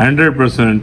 100%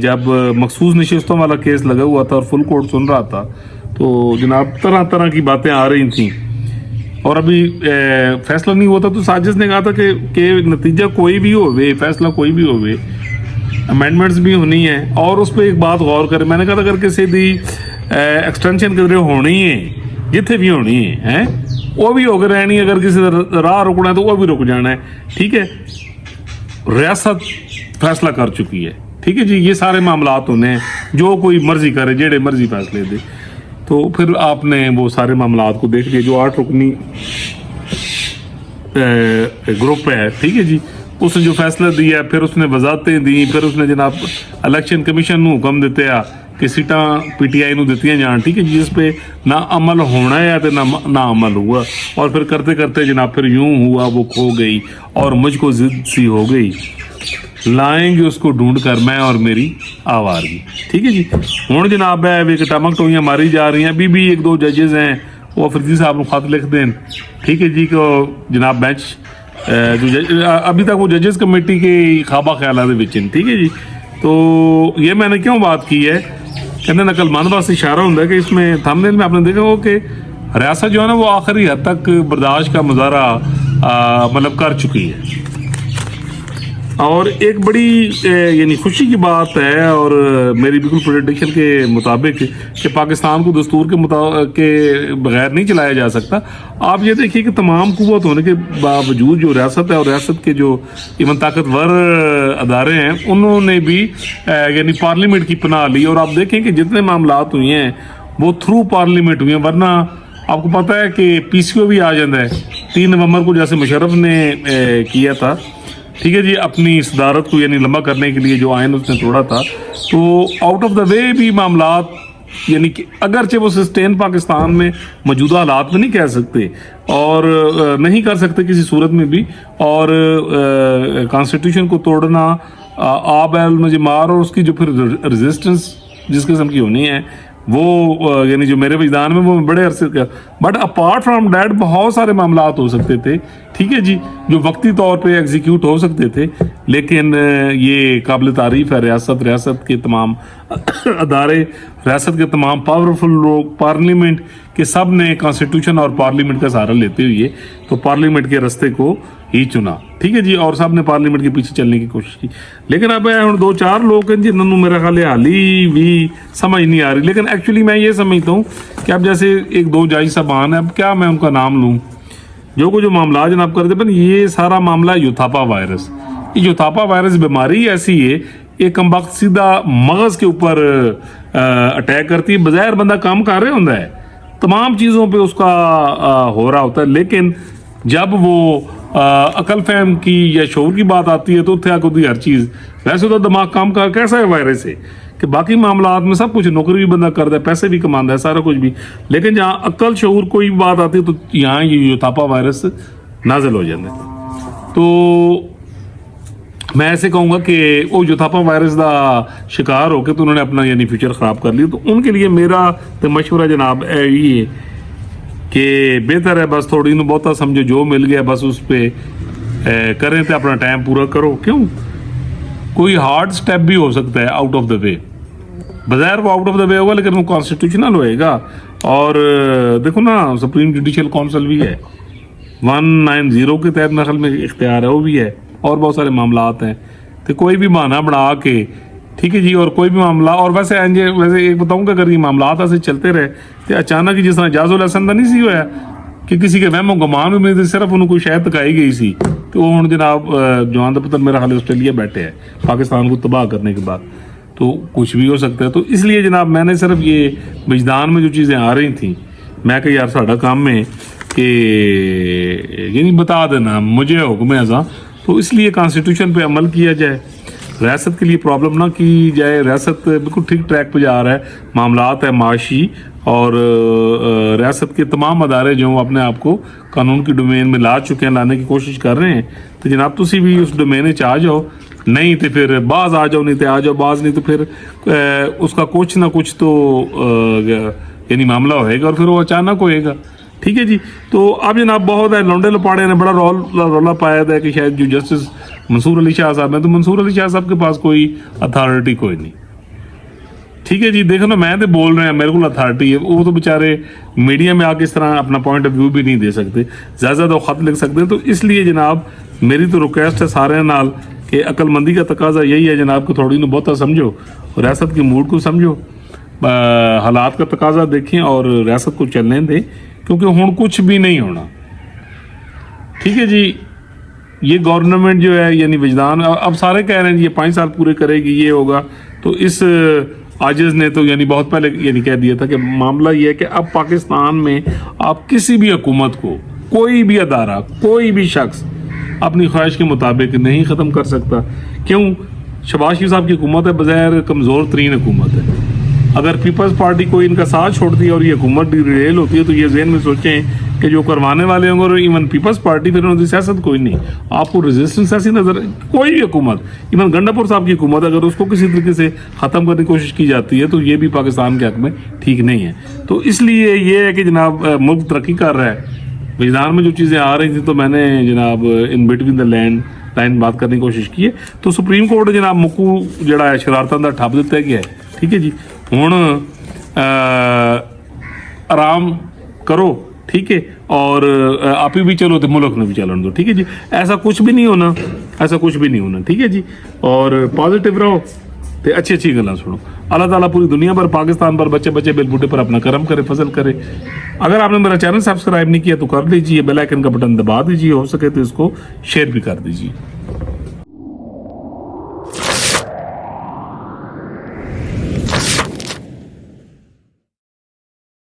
جب مخصوص نشستوں والا کیس لگا ہوا تھا اور فل کورٹ سن رہا تھا تو جناب طرح طرح کی باتیں آ رہی تھیں، اور ابھی فیصلہ نہیں ہوتا تو ساجد نے کہا تھا کہ نتیجہ کوئی بھی ہوئے، فیصلہ کوئی بھی ہوئے، امینڈمنٹس بھی ہونی ہے، اور اس پہ ایک بات غور کریں، میں نے کہا تھا اگر کسی دی ایکسٹینشن کدھر ہونی ہے جتھے بھی ہونی ہے وہ بھی ہو کے رہنی، اگر کسی راہ رکنا ہے تو وہ بھی رک جانا ہے، ٹھیک ہے، ریاست فیصلہ کر چکی ہے، ٹھیک ہے جی، یہ سارے معاملات ہونے ہیں، جو کوئی مرضی کرے جیڑے مرضی فیصلے دے، تو پھر آپ نے وہ سارے معاملات کو دیکھ لیے جو 8 رکنی گروپ ہے، ٹھیک ہے جی، اس نے جو فیصلہ دیا، پھر اس نے وضاحتیں دی، پھر اس نے جناب الیکشن کمیشن نو حکم دیتے آ کہ سیٹاں پی ٹی آئی نو دیتیاں جان، ٹھیک ہے جی، جس پہ نہ عمل ہونا ہے تو نہ عمل ہوا، اور پھر کرتے کرتے جناب پھر یوں ہوا وہ کھو گئی، اور مجھ کو ضد سی ہو گئی، لائیں گے اس کو ڈھونڈ کر میں اور میری آوارگی، ٹھیک ہے جی۔ ہوں جناب ہے ٹمک ٹوئیاں ماری جا رہی ہیں، ابھی بھی 1-2 ججز ہیں وہ فرضی صاحب کو خط لکھ دیں، ٹھیک ہے جی، کہ جناب بینچ جو ابھی تک وہ ججز کمیٹی کے خوابہ خیالات ٹھیک ہے جی۔ تو یہ میں نے کیوں بات کی ہے، کہنے نقل مند بات سے اشارہ ہوتا ہے کہ اس میں تھمبنیل میں آپ نے دیکھا ہو کہ ریاست جو ہے نا وہ آخری حد تک برداشت کا مظاہرہ مطلب کر چکی ہے، اور ایک بڑی یعنی خوشی کی بات ہے، اور میری بالکل پریڈکشن کے مطابق کہ پاکستان کو دستور کے بغیر نہیں چلایا جا سکتا۔ آپ یہ دیکھیے کہ تمام قوت ہونے کے باوجود جو ریاست ہے اور ریاست کے جو ایون طاقتور ادارے ہیں انہوں نے بھی یعنی پارلیمنٹ کی پناہ لی، اور آپ دیکھیں کہ جتنے معاملات ہوئے ہیں وہ تھرو پارلیمنٹ ہوئے ہیں، ورنہ آپ کو پتہ ہے کہ پی سی او بھی آ جاتا ہے 3 نومبر کو، جیسے مشرف نے کیا تھا، ٹھیک ہے جی، اپنی صدارت کو یعنی لمبا کرنے کے لیے جو آئین اس نے توڑا تھا، تو آؤٹ آف دا وے بھی معاملات یعنی کہ اگرچہ وہ سسٹین پاکستان میں موجودہ حالات میں نہیں کہہ سکتے اور نہیں کر سکتے کسی صورت میں بھی، اور کانسٹیٹیوشن کو توڑنا آب المجمار اور اس کی جو پھر ریزسٹنس جس قسم کی ہونی ہے وہ یعنی جو میرے وجدان میں وہ بڑے عرصے کا، بٹ اپارٹ فرام دیٹ بہت سارے معاملات ہو سکتے تھے، ٹھیک ہے جی، جو وقتی طور پہ ایگزیکیوٹ ہو سکتے تھے، لیکن یہ قابل تعریف ہے ریاست کے تمام ادارے، ریاست کے تمام پاورفل لوگ، پارلیمنٹ کے سب نے کانسٹیٹیوشن اور پارلیمنٹ کا سہارا لیتے ہوئے تو پارلیمنٹ کے رستے کو ہی چنا، ٹھیک ہے جی، اور سب نے پارلیمنٹ کے پیچھے چلنے کی کوشش کی، لیکن اب 2-4 لوگ ہیں جنہوں میرا خیال ہے حالی بھی سمجھ نہیں آ رہی، لیکن ایکچولی میں یہ سمجھتا ہوں کہ اب جیسے 1-2 جج صاحبان ہیں، اب کیا میں ان کا نام لوں، جو معاملات جناب کرتے ہیں، یہ سارا معاملہ یوتھاپا وائرس، یہ یوتھاپا وائرس بیماری ایسی ہے، ایک کم وقت سیدھا مغز کے اوپر اٹیک کرتی ہے، بظاہر بندہ کام کر رہے ہوتا ہے، تمام چیزوں پہ اس کا ہو رہا ہوتا ہے، لیکن جب وہ عقل فہم کی یا شعور کی بات آتی ہے تو اتھے آ ہر چیز، ویسے تو دماغ کام کا کیسا ہے وائرس ہے کہ باقی معاملات میں سب کچھ، نوکری بھی بندہ کرتا ہے، پیسے بھی کماتا ہے، سارا کچھ بھی، لیکن جہاں عقل شعور کوئی بات آتی ہے تو یہاں یہ یوتھاپا وائرس نازل ہو جاتا ہے۔ تو میں ایسے کہوں گا کہ وہ یوتھاپا وائرس دا شکار ہو کے تو انہوں نے اپنا یعنی فیوچر خراب کر لیا، تو ان کے لیے میرا تو مشورہ جناب یہ ہے کہ بہتر ہے بس تھوڑی نو بہتا سمجھو جو مل گیا بس اس پہ کریں تو اپنا ٹائم پورا کرو، کیوں کوئی ہارڈ سٹیپ بھی ہو سکتا ہے آؤٹ آف دا وے، بظاہر وہ آؤٹ آف دا وے ہوگا لیکن وہ کانسٹیٹیوشنل ہوئے گا، اور دیکھو نا سپریم جوڈیشل کونسل بھی ہے 190 کے تحت نقل میں اختیار ہے، وہ بھی ہے، اور بہت سارے معاملات ہیں، تو کوئی بھی بہانہ بنا کے، ٹھیک ہے جی، اور کوئی بھی معاملہ، اور ویسے ایک بتاؤں کہ اگر یہ معاملات ایسے چلتے رہے تو اچانک ہی جس طرح جاز الحسن نہیں سی ہوا کہ کسی کے وہم و گمان میں صرف انہوں کو شاید تکائی گئی سی، تو وہ جناب جوان دا پتر میرا خیال آسٹریلیا بیٹھے ہیں پاکستان کو تباہ کرنے کے بعد، تو کچھ بھی ہو سکتا ہے، تو اس لیے جناب میں نے صرف یہ وجدان میں جو چیزیں آ رہی تھیں میں کہ یار ساڑھا کام میں کہ یعنی بتا دینا مجھے حکم ازاں، تو اس لیے کانسٹیٹیوشن پہ عمل کیا جائے، ریاست کے لیے پرابلم نہ کی جائے، ریاست بالکل ٹھیک ٹریک پہ جا رہا ہے، معاملات ہے معاشی، اور ریاست کے تمام ادارے جو اپنے آپ کو قانون کی ڈومین میں لا چکے ہیں، لانے کی کوشش کر رہے ہیں، تو جناب تسی بھی اس ڈومین چ آ جاؤ، نہیں تو پھر بعض آ جاؤ، نہیں تو آ جاؤ بعض، نہیں تو پھر اس کا کچھ نہ کچھ تو یعنی معاملہ ہوئے گا، اور پھر وہ اچانک ہوئے گا، ٹھیک ہے جی۔ تو اب جناب بہت ہے لونڈے لپاڑے نے بڑا رولا پایا تھا کہ شاید جو جسٹس منصور علی شاہ صاحب ہیں, تو منصور علی شاہ صاحب کے پاس کوئی اتھارٹی کوئی نہیں. ٹھیک ہے جی, دیکھو نا میں تو بول رہے ہیں میرے کو اتھارٹی ہے, وہ تو بیچارے میڈیا میں آ کے اس طرح اپنا پوائنٹ آف ویو بھی نہیں دے سکتے, زیادہ زیادہ وہ خط لکھ سکتے ہیں. تو اس لیے جناب میری تو ریکویسٹ ہے سارے نال کہ عقل مندی کا تقاضا یہی ہے جناب کہ تھوڑی نو بہتا سمجھو, ریاست کے موڈ کو سمجھو, حالات کا تقاضا دیکھیں اور ریاست کو چلنے دیں, کیونکہ ہوں کچھ بھی نہیں ہونا. ٹھیک ہے جی, یہ گورنمنٹ جو ہے یعنی وجدان, اب سارے کہہ رہے ہیں یہ 5 سال پورے کرے گی, یہ ہوگا. تو اس عاجز نے تو یعنی بہت پہلے یعنی کہہ دیا تھا کہ معاملہ یہ ہے کہ اب پاکستان میں آپ کسی بھی حکومت کو, کوئی بھی ادارہ, کوئی بھی شخص اپنی خواہش کے مطابق نہیں ختم کر سکتا. کیوں؟ شہباز شریف صاحب کی حکومت ہے, بظاہر کمزور ترین حکومت ہے. اگر پیپلز پارٹی کوئی ان کا ساتھ چھوڑتی ہے اور یہ حکومت ڈیریل ہوتی ہے تو یہ ذہن میں سوچیں کہ جو کروانے والے ہوں گے, اور ایون پیپلز پارٹی پھر ان کی سیاست کوئی نہیں. آپ کو ریزسٹنس ایسی نظر, کوئی بھی حکومت, ایون گنڈاپور صاحب کی حکومت, اگر اس کو کسی طریقے سے ختم کرنے کی کوشش کی جاتی ہے تو یہ بھی پاکستان کے حق میں ٹھیک نہیں ہے. تو اس لیے یہ ہے کہ جناب ملک ترقی کر رہا ہے. وجدان میں جو چیزیں آ رہی تھیں تو میں نے جناب ان بٹوین دا لائن بات کرنے کی کوشش کی ہے. تو سپریم کورٹ جناب مکو جڑا ہے شرارتاں دا ٹھپ دیتا گیا ہے. ٹھیک ہے جی, ہوں آرام کرو. ٹھیک ہے, اور آپ ہی بھی چلو تو ملک نے بھی چلن دو. ٹھیک ہے جی, ایسا کچھ بھی نہیں ہونا, ایسا کچھ بھی نہیں ہونا. ٹھیک ہے جی, اور پازیٹیو رہو تو اچھی اچھی گلاں سنو. اللہ تعالیٰ پوری دنیا پر, پاکستان پر, بچے بچے بیل بوٹے پر اپنا کرم کرے, فضل کرے. اگر آپ نے میرا چینل سبسکرائب نہیں کیا تو کر لیجیے, بیل آئیکن کا بٹن دبا دیجیے, ہو سکے تو اس کو شیئر بھی کر دیجیے.